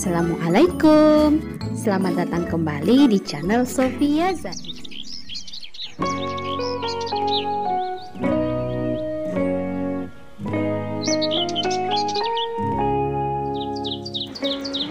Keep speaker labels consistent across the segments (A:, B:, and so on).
A: Assalamualaikum. Selamat datang kembali di channel Sofia Zahid.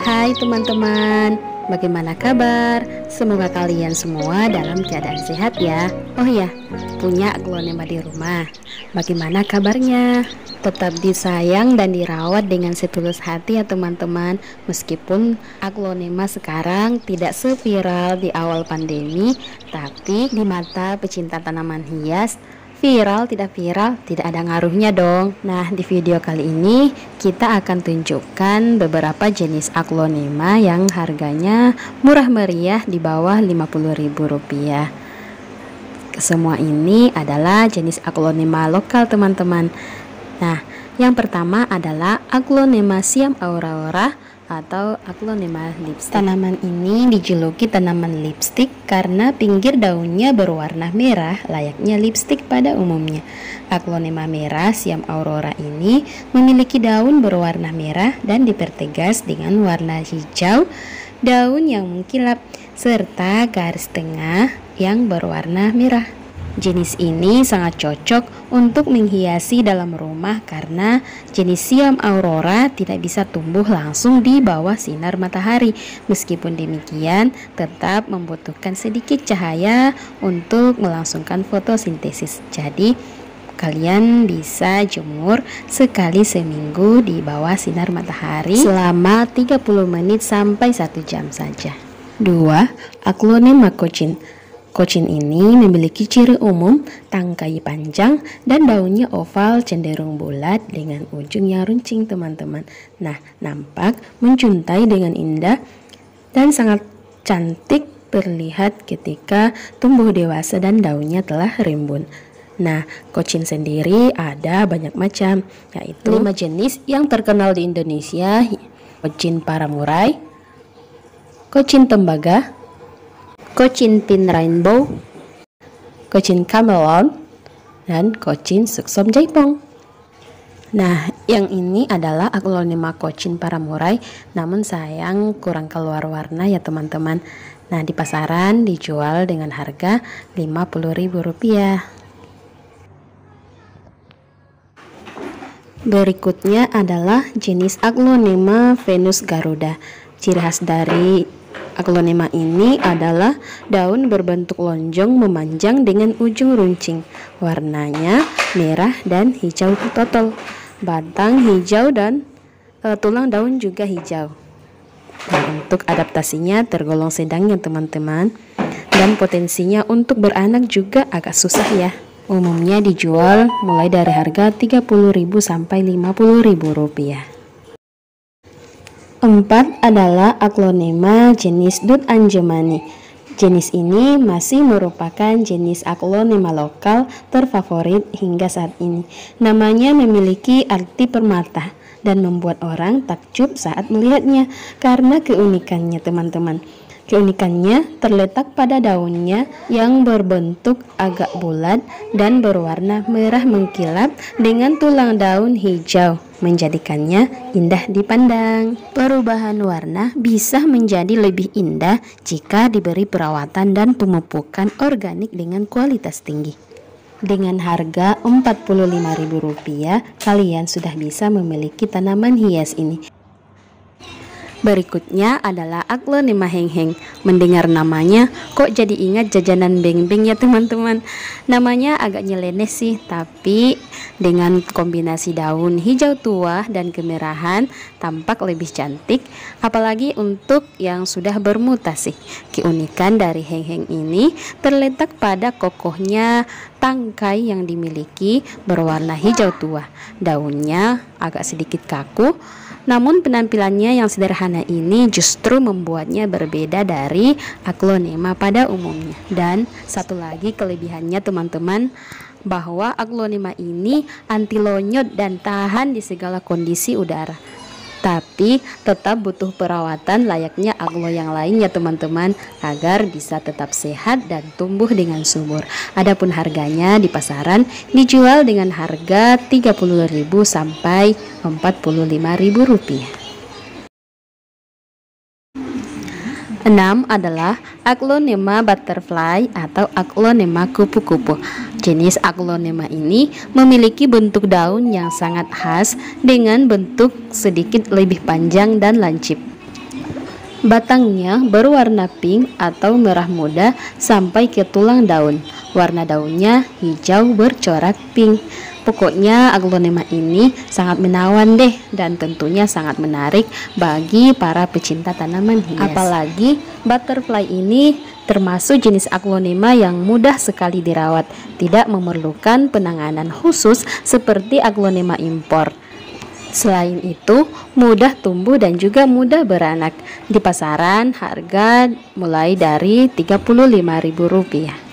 A: Hai teman-teman, bagaimana kabar? Semoga kalian semua dalam keadaan sehat ya. Oh ya, punya aglonema di rumah. Bagaimana kabarnya? Tetap disayang dan dirawat dengan setulus hati ya teman-teman. Meskipun aglonema sekarang tidak seviral di awal pandemi, tapi di mata pecinta tanaman hias, viral tidak viral tidak ada ngaruhnya dong. Nah, di video kali ini kita akan tunjukkan beberapa jenis aglonema yang harganya murah meriah di bawah Rp50.000. Semua ini adalah jenis aglonema lokal teman-teman. Nah, yang pertama adalah aglonema Siam Aurora atau aglonema lipstick. Tanaman ini dijuluki tanaman lipstick karena pinggir daunnya berwarna merah layaknya lipstick pada umumnya. Aglonema merah Siam Aurora ini memiliki daun berwarna merah dan dipertegas dengan warna hijau, daun yang mengkilap, serta garis tengah yang berwarna merah. Jenis ini sangat cocok untuk menghiasi dalam rumah karena jenis Siam Aurora tidak bisa tumbuh langsung di bawah sinar matahari. Meskipun demikian, tetap membutuhkan sedikit cahaya untuk melangsungkan fotosintesis. Jadi, kalian bisa jemur sekali seminggu di bawah sinar matahari selama 30 menit sampai 1 jam saja. 2. Aglonema Cochin. Cochin ini memiliki ciri umum tangkai panjang dan daunnya oval cenderung bulat dengan ujung yang runcing teman-teman. Nah, nampak menjuntai dengan indah dan sangat cantik terlihat ketika tumbuh dewasa dan daunnya telah rimbun. Nah, Cochin sendiri ada banyak macam, yaitu 5 jenis yang terkenal di Indonesia: Cochin Paramurai, Cochin Tembaga, Cochin Pink Rainbow, Cochin Camelon, dan Cochin Suksom Jaipong. Nah, yang ini adalah aglonema Cochin Paramurai, namun sayang kurang keluar warna ya teman-teman. Nah, di pasaran dijual dengan harga Rp50.000. Berikutnya adalah jenis aglonema Venus Garuda. Ciri khas dari aglonema ini adalah daun berbentuk lonjong memanjang dengan ujung runcing. Warnanya merah dan hijau totol. Batang hijau dan tulang daun juga hijau. Dan untuk adaptasinya tergolong sedang ya teman-teman. Dan potensinya untuk beranak juga agak susah ya. Umumnya dijual mulai dari harga Rp30.000 sampai Rp50.000. 4 adalah aglonema jenis Dut Anjemani. Jenis ini masih merupakan jenis aglonema lokal terfavorit hingga saat ini. Namanya memiliki arti permata dan membuat orang takjub saat melihatnya karena keunikannya teman-teman. Keunikannya terletak pada daunnya yang berbentuk agak bulat dan berwarna merah mengkilap dengan tulang daun hijau, menjadikannya indah dipandang. Perubahan warna bisa menjadi lebih indah jika diberi perawatan dan pemupukan organik dengan kualitas tinggi. Dengan harga Rp45.000, kalian sudah bisa memiliki tanaman hias ini. Berikutnya adalah aglonema Heng-Heng. Mendengar namanya kok jadi ingat jajanan beng-beng ya teman-teman. Namanya agak nyeleneh sih, tapi dengan kombinasi daun hijau tua dan kemerahan tampak lebih cantik, apalagi untuk yang sudah bermutasi. Keunikan dari Heng-Heng ini terletak pada kokohnya tangkai yang dimiliki berwarna hijau tua. Daunnya agak sedikit kaku, namun penampilannya yang sederhana ini justru membuatnya berbeda dari aglonema pada umumnya. Dan satu lagi kelebihannya teman-teman, bahwa aglonema ini anti lonyot dan tahan di segala kondisi udara. Tapi tetap butuh perawatan layaknya aglo yang lain ya teman-teman, agar bisa tetap sehat dan tumbuh dengan subur. Adapun harganya di pasaran dijual dengan harga Rp30.000 sampai Rp45.000. 6 adalah Aglonema butterfly atau Aglonema kupu-kupu. Jenis Aglonema ini memiliki bentuk daun yang sangat khas dengan bentuk sedikit lebih panjang dan lancip. Batangnya berwarna pink atau merah muda sampai ke tulang daun. Warna daunnya hijau bercorak pink. Pokoknya Aglonema ini sangat menawan deh, dan tentunya sangat menarik bagi para pecinta tanaman hias. Apalagi butterfly ini termasuk jenis Aglonema yang mudah sekali dirawat, tidak memerlukan penanganan khusus seperti Aglonema impor. Selain itu, mudah tumbuh dan juga mudah beranak. Di pasaran harga mulai dari Rp35.000.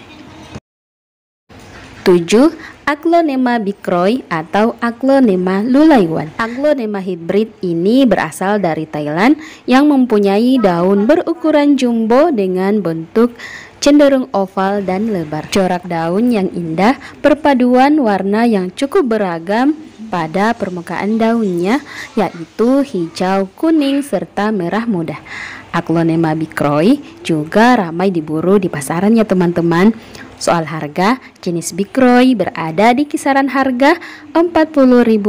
A: 7. Aglonema bikroy atau Aglonema lulaiwan. Aglonema hibrid ini berasal dari Thailand yang mempunyai daun berukuran jumbo dengan bentuk cenderung oval dan lebar. Corak daun yang indah, perpaduan warna yang cukup beragam pada permukaan daunnya, yaitu hijau, kuning, serta merah muda. Aglonema bikroy juga ramai diburu di pasaran ya teman-teman. Soal harga, jenis bikroy berada di kisaran harga Rp40.000.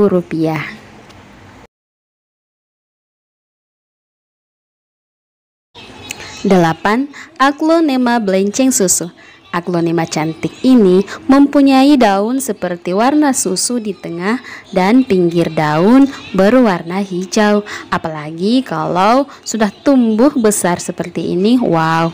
A: 8. Aglonema blenceng susu. Aglonema cantik ini mempunyai daun seperti warna susu di tengah dan pinggir daun berwarna hijau. Apalagi kalau sudah tumbuh besar seperti ini, wow,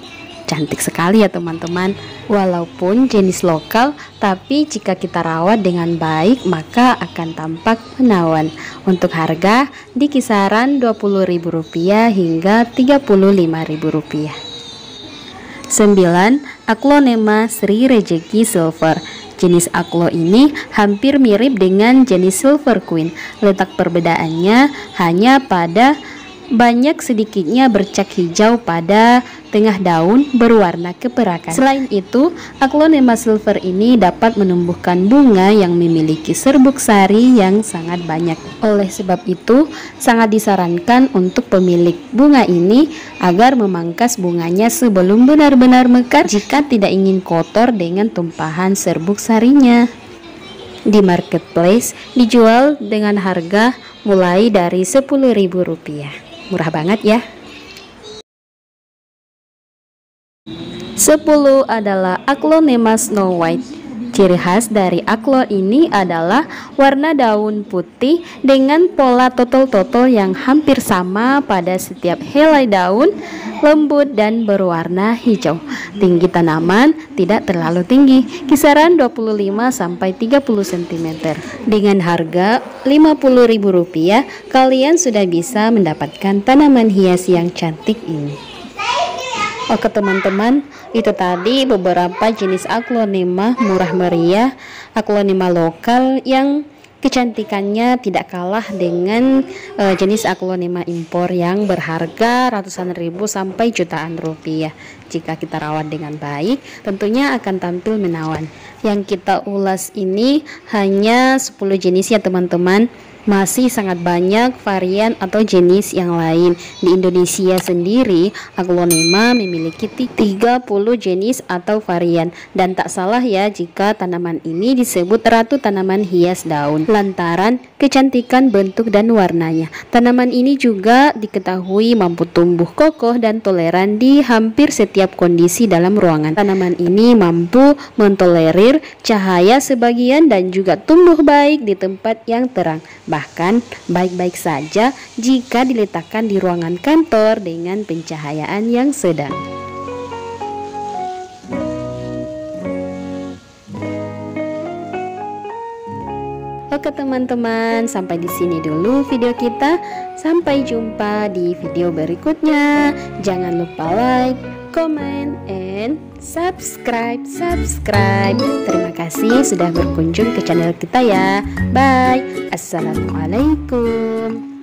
A: cantik sekali ya teman-teman. Walaupun jenis lokal, tapi jika kita rawat dengan baik maka akan tampak menawan. Untuk harga di kisaran Rp20.000 hingga Rp35.000. 9. Aglonema Sri Rejeki Silver. Jenis aglo ini hampir mirip dengan jenis Silver Queen. Letak perbedaannya hanya pada banyak sedikitnya bercak hijau pada tengah daun berwarna keperakan. Selain itu, Aglonema silver ini dapat menumbuhkan bunga yang memiliki serbuk sari yang sangat banyak. Oleh sebab itu, sangat disarankan untuk pemilik bunga ini agar memangkas bunganya sebelum benar-benar mekar jika tidak ingin kotor dengan tumpahan serbuk sarinya. Di marketplace dijual dengan harga mulai dari Rp10.000. Murah banget ya. 10 adalah Aglonema Snow White. Ciri khas dari aglo ini adalah warna daun putih dengan pola totol-totol yang hampir sama pada setiap helai daun, lembut dan berwarna hijau. Tinggi tanaman tidak terlalu tinggi, kisaran 25 sampai 30 cm. Dengan harga Rp50.000, kalian sudah bisa mendapatkan tanaman hias yang cantik ini. Oke teman-teman, itu tadi beberapa jenis aglonema murah meriah, aglonema lokal yang kecantikannya tidak kalah dengan jenis aglonema impor yang berharga ratusan ribu sampai jutaan rupiah. Jika kita rawat dengan baik, tentunya akan tampil menawan. Yang kita ulas ini hanya 10 jenis ya teman-teman. Masih sangat banyak varian atau jenis yang lain. Di Indonesia sendiri, aglonema memiliki 30 jenis atau varian. Dan tak salah ya jika tanaman ini disebut ratu tanaman hias daun, lantaran kecantikan bentuk dan warnanya. Tanaman ini juga diketahui mampu tumbuh kokoh dan toleran di hampir setiap kondisi dalam ruangan. Tanaman ini mampu mentolerir cahaya sebagian dan juga tumbuh baik di tempat yang terang. Bahkan baik-baik saja jika diletakkan di ruangan kantor dengan pencahayaan yang sedang. Oke teman-teman, sampai di sini dulu video kita. Sampai jumpa di video berikutnya. Jangan lupa like, comment, and subscribe. Terima kasih sudah berkunjung ke channel kita ya. Bye. Assalamualaikum.